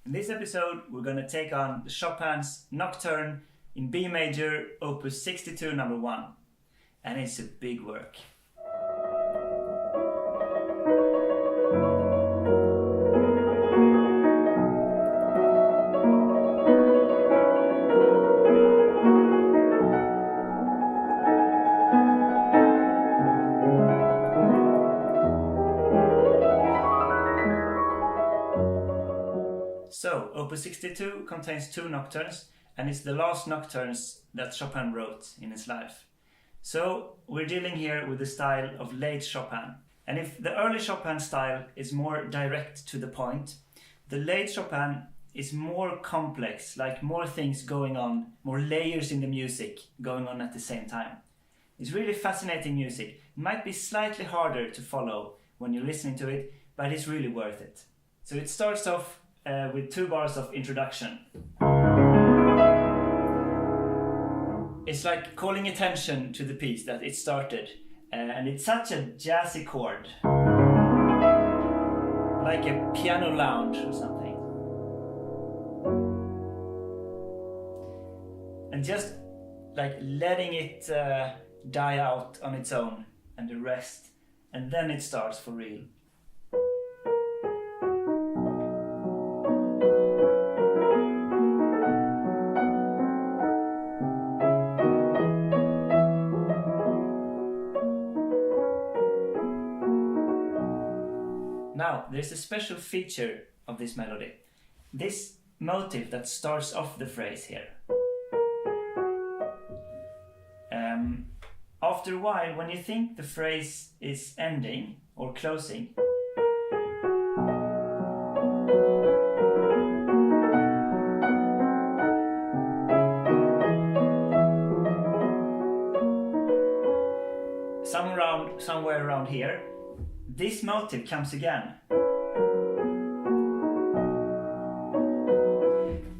In this episode, we're going to take on Chopin's Nocturne in B major, Opus 62, number 1. And it's a big work. So, Opus 62 contains 2 nocturnes, and it's the last nocturnes that Chopin wrote in his life. So, we're dealing here with the style of late Chopin. And if the early Chopin style is more direct to the point, the late Chopin is more complex, like more things going on, more layers in the music going on at the same time. It's really fascinating music. It might be slightly harder to follow when you're listening to it, but it's really worth it. So it starts off with 2 bars of introduction. It's like calling attention to the piece that it started, and it's such a jazzy chord, like a piano lounge or something. And just like letting it die out on its own and the rest, and then it starts for real. Now, there's a special feature of this melody. This motive that starts off the phrase here. After a while, when you think the phrase is ending or closing, somewhere around here, this motive comes again.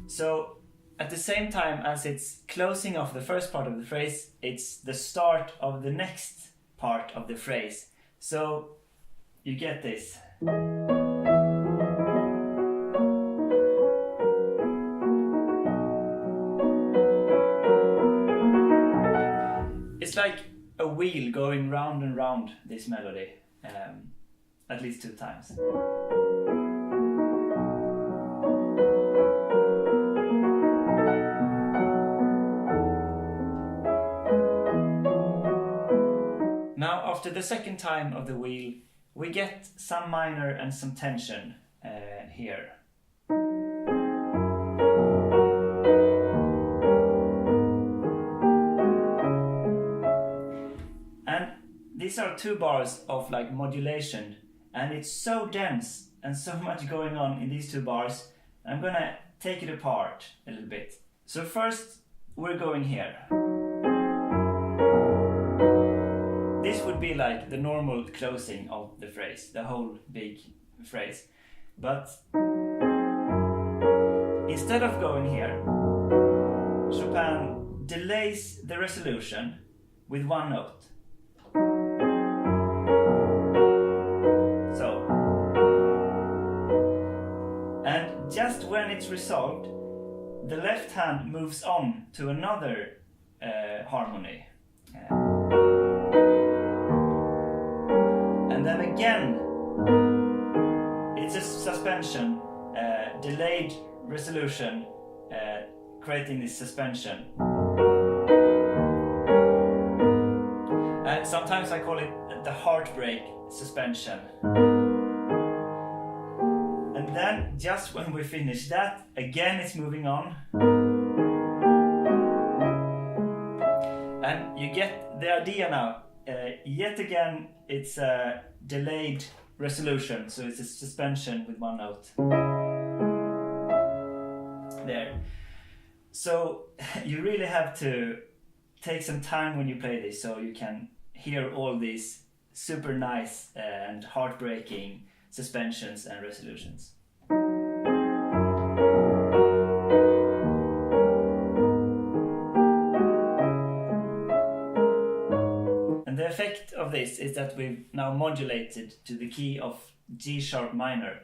So at the same time as it's closing off the first part of the phrase, it's the start of the next part of the phrase. So you get this. It's like a wheel going round and round this melody. At least 2 times. Now, after the second time of the wheel, we get some minor and some tension here. And these are 2 bars of like modulation, and it's so dense and so much going on in these 2 bars. I'm gonna take it apart a little bit. So first we're going here. This would be like the normal closing of the phrase, the whole big phrase. But instead of going here, Chopin delays the resolution with 1 note. Just when it's resolved, the left hand moves on to another harmony. And then again, it's a suspension, delayed resolution, creating this suspension. And sometimes I call it the heartbreak suspension. And then, just when we finish that, again it's moving on. And you get the idea now. Yet again, it's a delayed resolution, so it's a suspension with 1 note. There. So, you really have to take some time when you play this, so you can hear all these super nice and heartbreaking suspensions and resolutions. And the effect of this is that we've now modulated to the key of G sharp minor,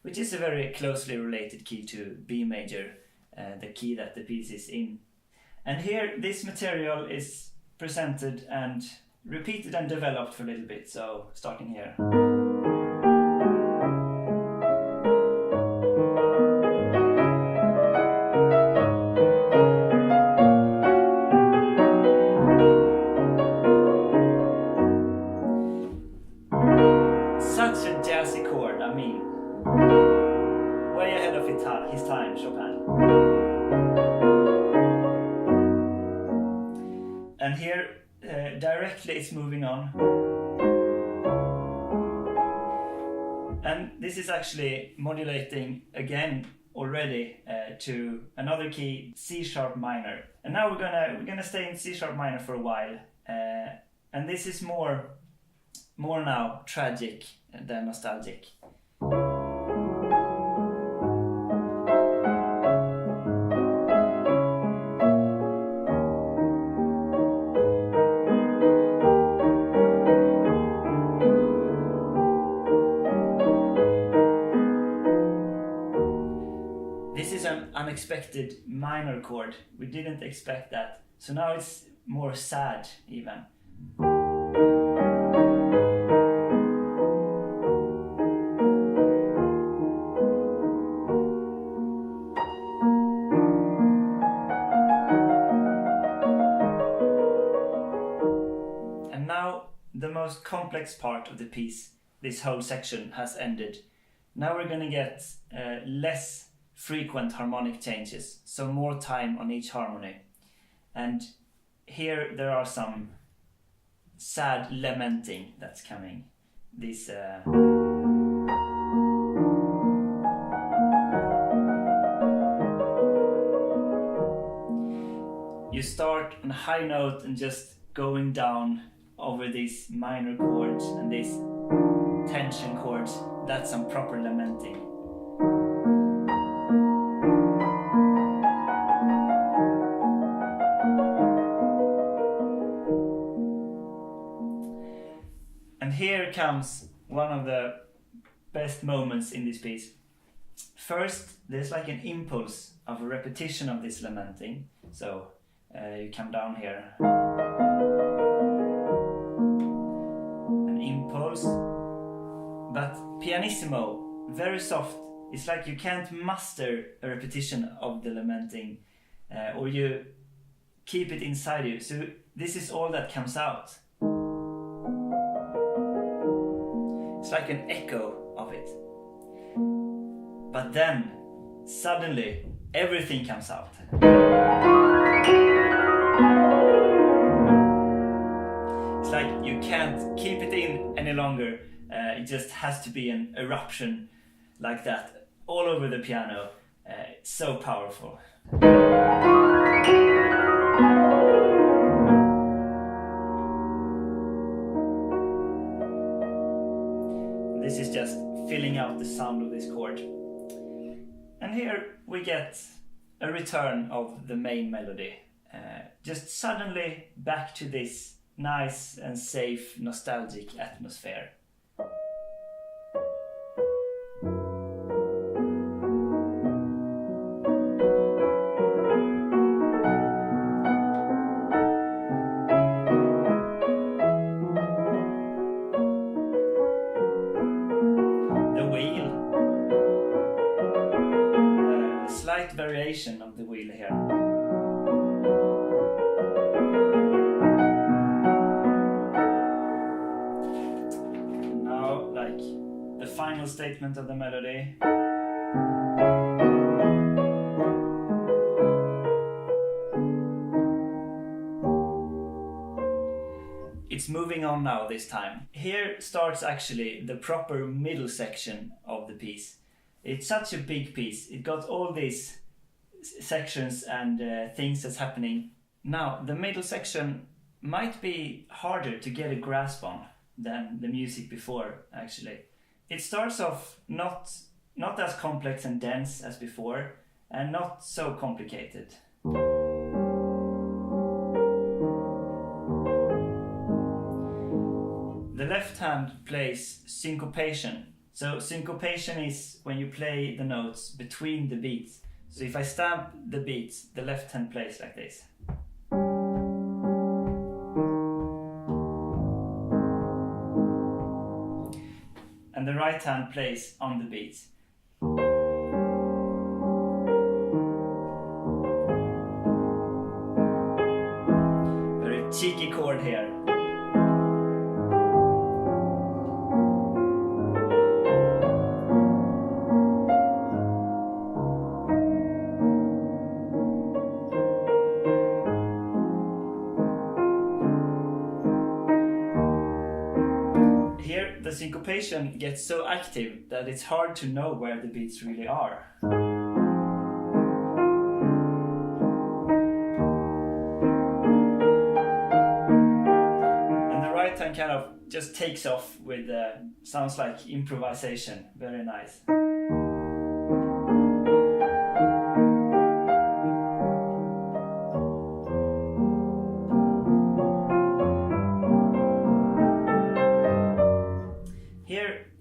which is a very closely related key to B major, the key that the piece is in. And here this material is presented and repeated and developed for a little bit, so starting here. Such a jazzy chord, I mean, way ahead of his time, Chopin. And here, directly it's moving on. And this is actually modulating again already to another key, C sharp minor. And now we're gonna stay in C sharp minor for a while. And this is more now tragic than nostalgic. This is an unexpected minor chord. We didn't expect that. So now it's more sad even. The most complex part of the piece, this whole section, has ended. Now we're gonna get less frequent harmonic changes, so more time on each harmony. And here there are some sad lamenting that's coming. This you start on a high note and just going down over these minor chords and these tension chords. That's some proper lamenting. And here comes one of the best moments in this piece. First, there's like an impulse of a repetition of this lamenting. So you come down here. Impulse, but pianissimo, very soft. It's like you can't muster a repetition of the lamenting, or you keep it inside you. So this is all that comes out. It's like an echo of it. But then, suddenly, everything comes out. It's like you can't keep it in any longer. It just has to be an eruption like that all over the piano. It's so powerful. This is just filling out the sound of this chord. And here we get a return of the main melody. Just suddenly back to this nice and safe, nostalgic atmosphere. The wheel. A slight variation of the wheel here. Final statement of the melody. It's moving on now this time. Here starts actually the proper middle section of the piece. It's such a big piece. It got all these sections and things that's happening. Now, the middle section might be harder to get a grasp on than the music before, actually. It starts off not as complex and dense as before, and not so complicated. The left hand plays syncopation, So syncopation is when you play the notes between the beats. So if I stamp the beats, the left hand plays like this. And the right hand plays on the beats. Very cheeky chord here. Here the syncopation gets so active that it's hard to know where the beats really are. And the right hand kind of just takes off with sounds like improvisation. Very nice.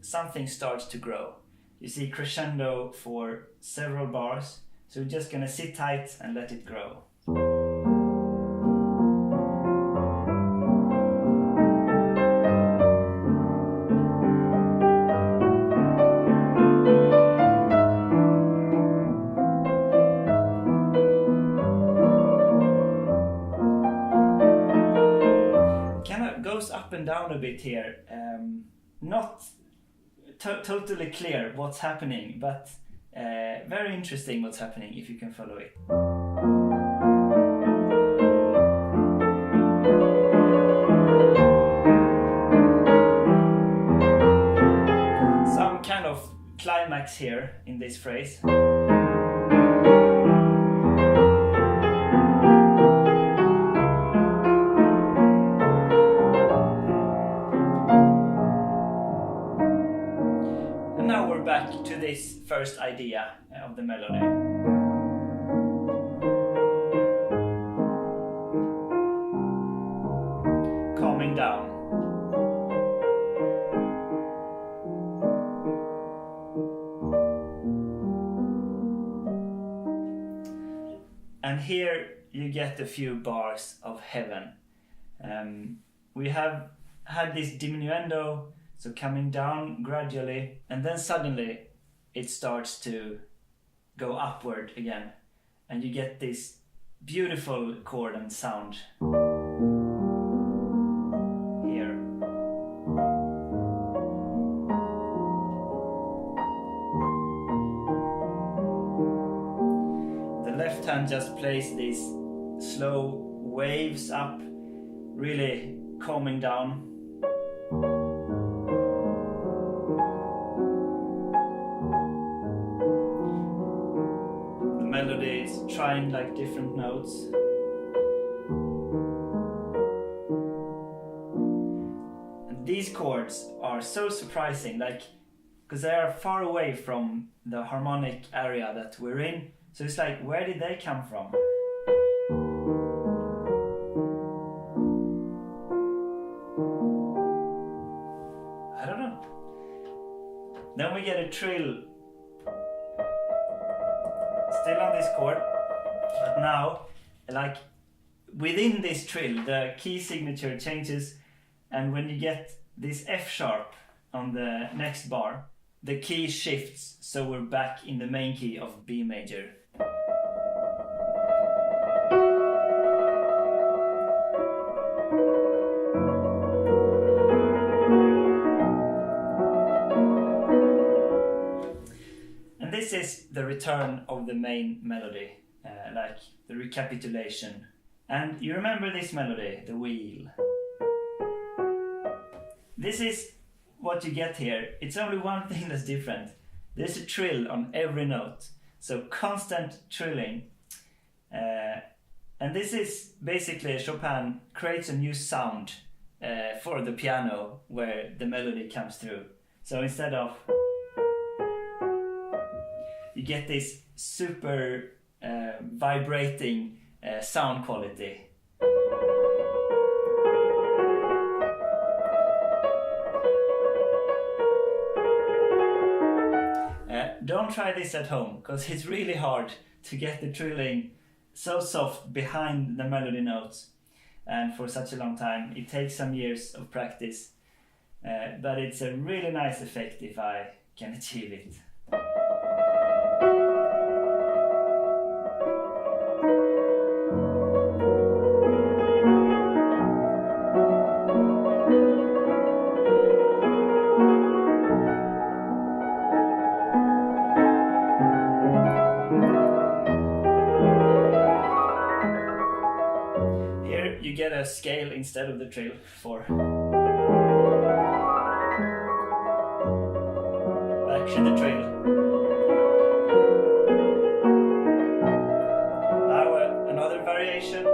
Something starts to grow. You see crescendo for several bars, so we're just gonna sit tight and let it grow. Kind of goes up and down a bit here. Not totally clear what's happening, but very interesting what's happening if you can follow it. Some kind of climax here in this phrase. Back to this first idea of the melody. Calming down. And here you get a few bars of heaven. We have had this diminuendo, so coming down gradually, and then suddenly it starts to go upward again, and you get this beautiful chord and sound here. The left hand just plays these slow waves up, really calming down. Melody is trying like different notes. And these chords are so surprising, like, because they are far away from the harmonic area that we're in. So it's like, where did they come from? I don't know. Then we get a trill. Still on this chord, but now, like, within this trill, the key signature changes, and when you get this F sharp on the next bar, the key shifts, so we're back in the main key of B major. This is the return of the main melody, like the recapitulation. And you remember this melody, the wheel. This is what you get here. It's only one thing that's different. There's a trill on every note, so constant trilling. And this is basically Chopin creates a new sound for the piano where the melody comes through. So instead of, you get this super vibrating sound quality. don't try this at home, because it's really hard to get the trilling so soft behind the melody notes, and for such a long time. It takes some years of practice, but it's a really nice effect if I can achieve it. You get a scale instead of the trill for actually the trill. Now another variation.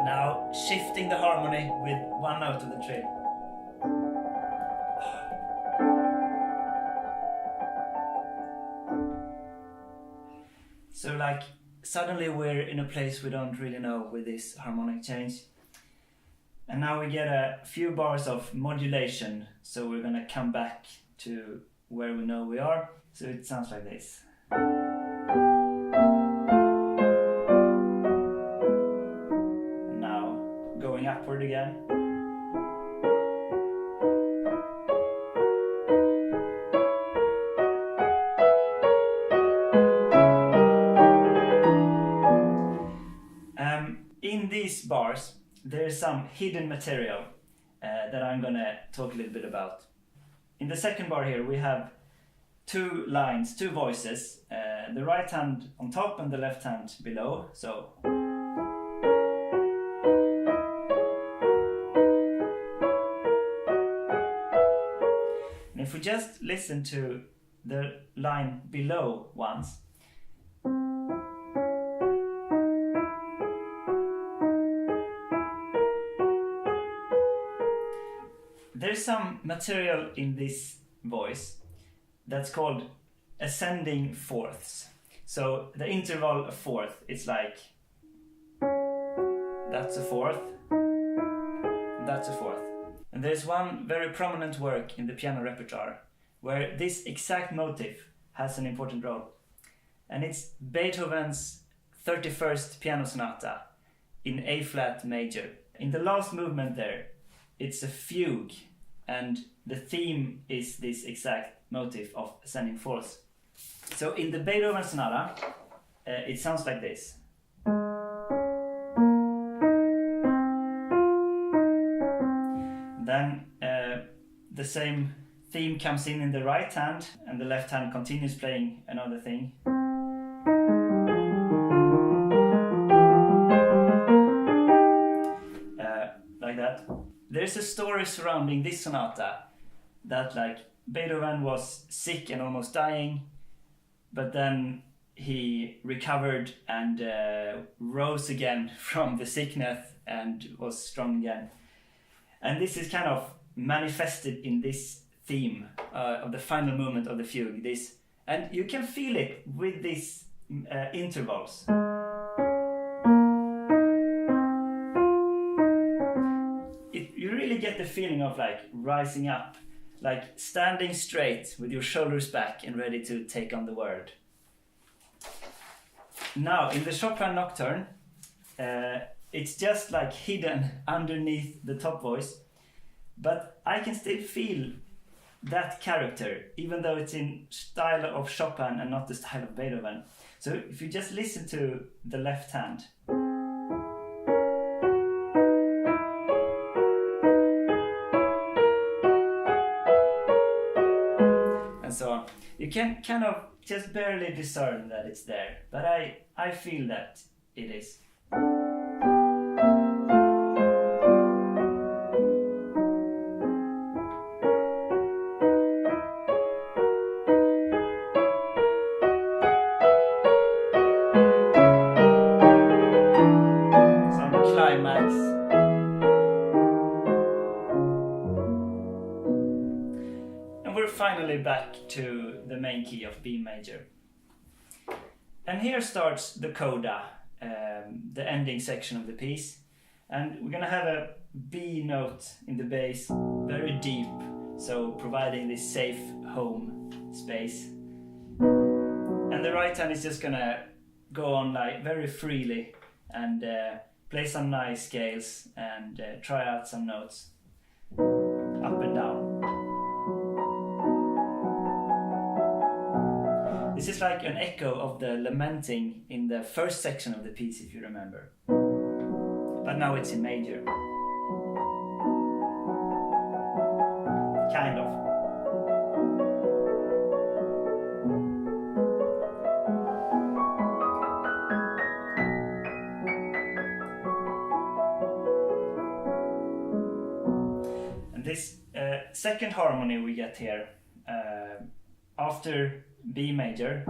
Now shifting the harmony with one note of the trill. So like suddenly we're in a place we don't really know with this harmonic change. And now we get a few bars of modulation, so we're gonna come back to where we know we are. So it sounds like this. And now going upward again. In these bars, there is some hidden material that I'm gonna talk a little bit about. In the second bar here, we have two lines, two voices, the right hand on top and the left hand below. So, and if we just listen to the line below once, there's some material in this voice that's called ascending fourths. So the interval of fourth is like, that's a fourth, that's a fourth. And there's one very prominent work in the piano repertoire where this exact motif has an important role. And it's Beethoven's 31st Piano Sonata in A flat major. In the last movement there, it's a fugue, and the theme is this exact motif of ascending fourths. So in the Beethoven Sonata, it sounds like this. Then the same theme comes in the right hand, and the left hand continues playing another thing. Like that. There's a story surrounding this sonata that like Beethoven was sick and almost dying, but then he recovered and rose again from the sickness and was strong again. And this is kind of manifested in this theme of the final movement of the fugue. This, and you can feel it with these intervals. You really get the feeling of like rising up, like standing straight with your shoulders back and ready to take on the world. Now in the Chopin Nocturne, it's just like hidden underneath the top voice, but I can still feel that character, even though it's in style of Chopin and not the style of Beethoven. So if you just listen to the left hand, and so on, you can kind of just barely discern that it's there, but I feel that it is. Finally back to the main key of B major. And here starts the coda, the ending section of the piece. And we're gonna have a B note in the bass, very deep, so providing this safe home space. And the right hand is just gonna go on like very freely and play some nice scales and try out some notes up and down. This is like an echo of the lamenting in the first section of the piece, if you remember. But now it's in major. Kind of. And this second harmony we get here, after B major,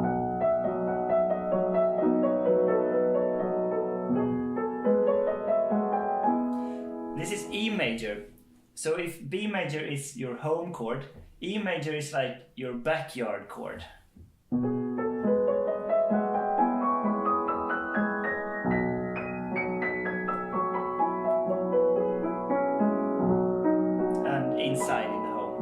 this is E major. So if B major is your home chord, E major is like your backyard chord. And inside in the home.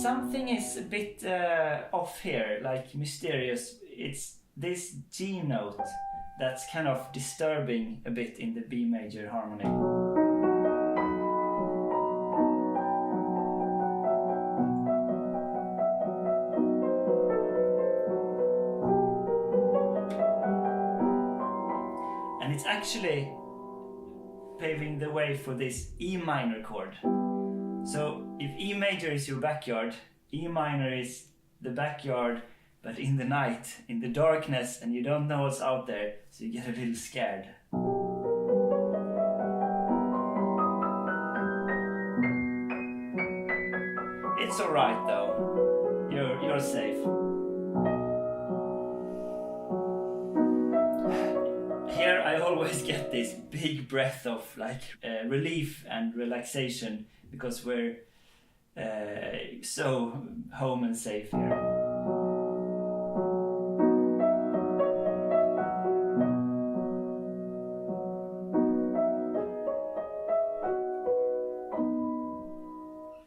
Something is a bit off here, like mysterious. It's this G note that's kind of disturbing a bit in the B major harmony. And it's actually paving the way for this E minor chord. So if E major is your backyard, E minor is the backyard, but in the night, in the darkness, and you don't know what's out there, so you get a little scared. It's alright though, you're safe. Here I always get this big breath of like relief and relaxation, because we're so home and safe here.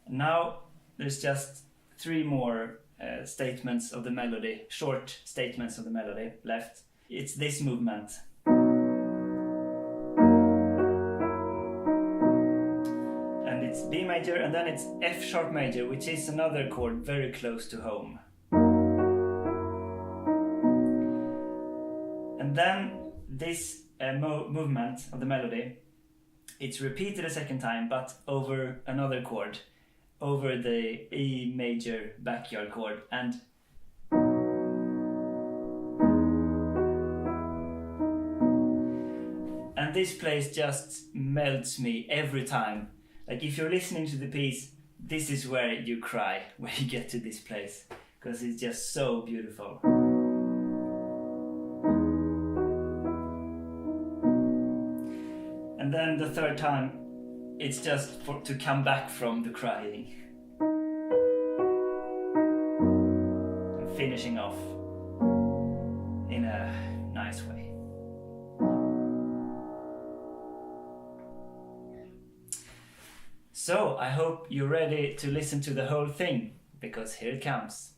Now there's just 3 more statements of the melody, short statements of the melody left. It's this movement. And it's B major, and then it's F sharp major, which is another chord very close to home. And then this movement of the melody, it's repeated a second time, but over another chord, over the E major backyard chord, and this place just melts me every time. Like if you're listening to the piece, this is where you cry when you get to this place, because it's just so beautiful. And then the third time, it's just to come back from the crying. And finishing off in a nice way. So I hope you're ready to listen to the whole thing, because here it comes.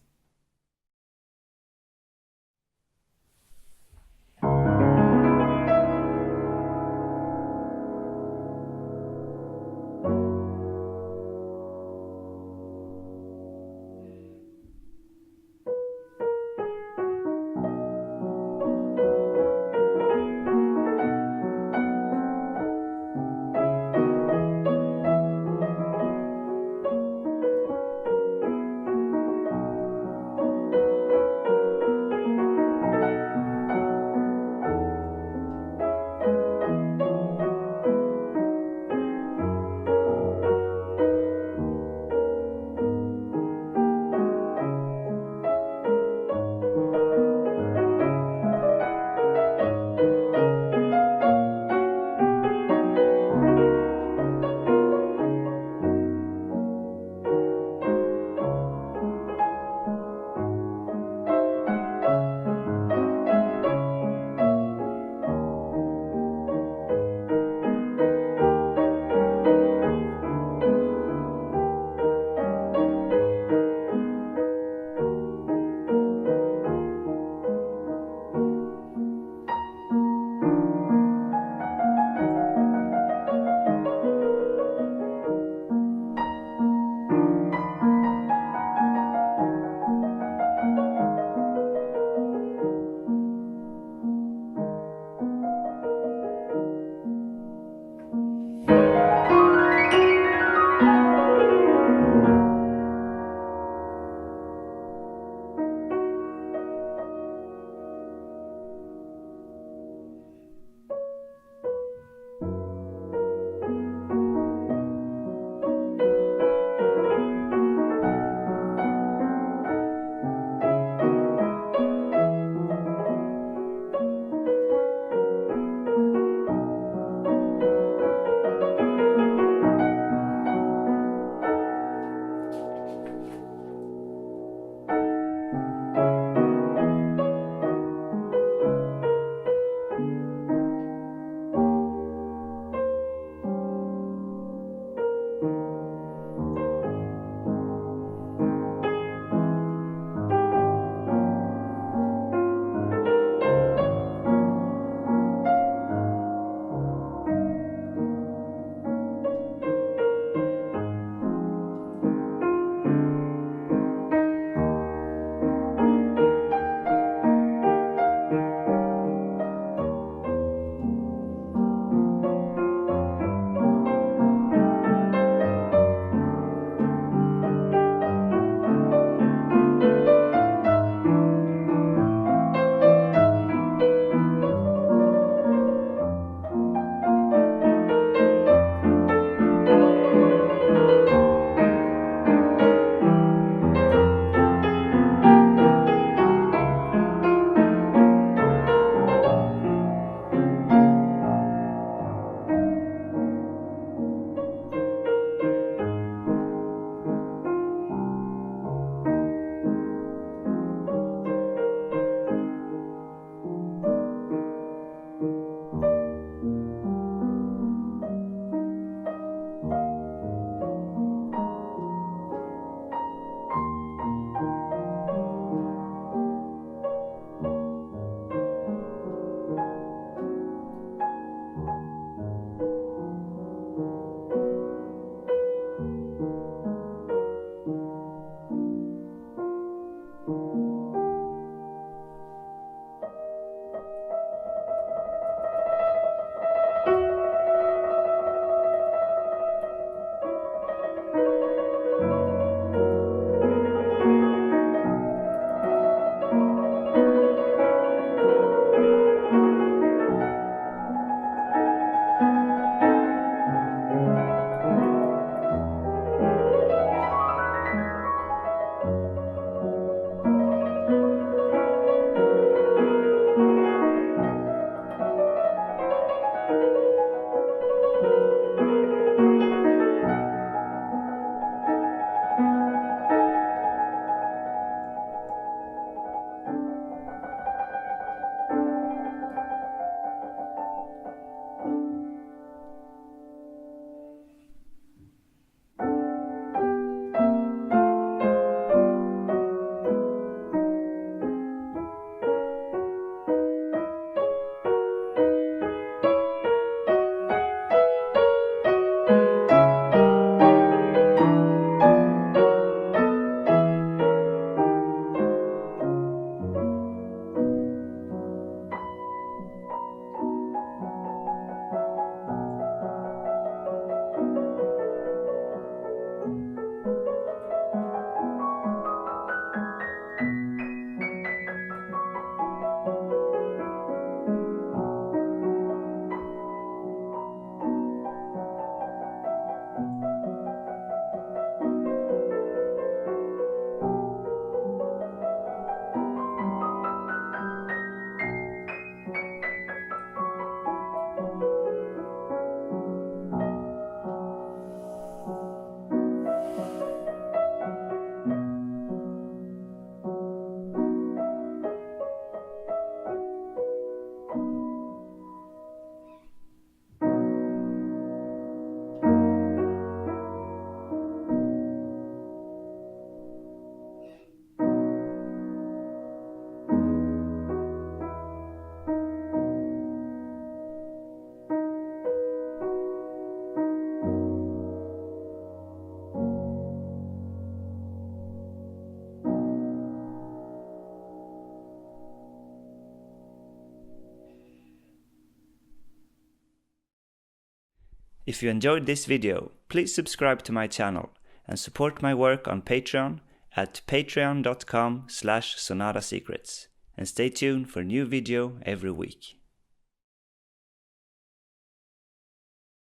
If you enjoyed this video, please subscribe to my channel and support my work on Patreon at patreon.com/sonatasecrets, and stay tuned for new video every week.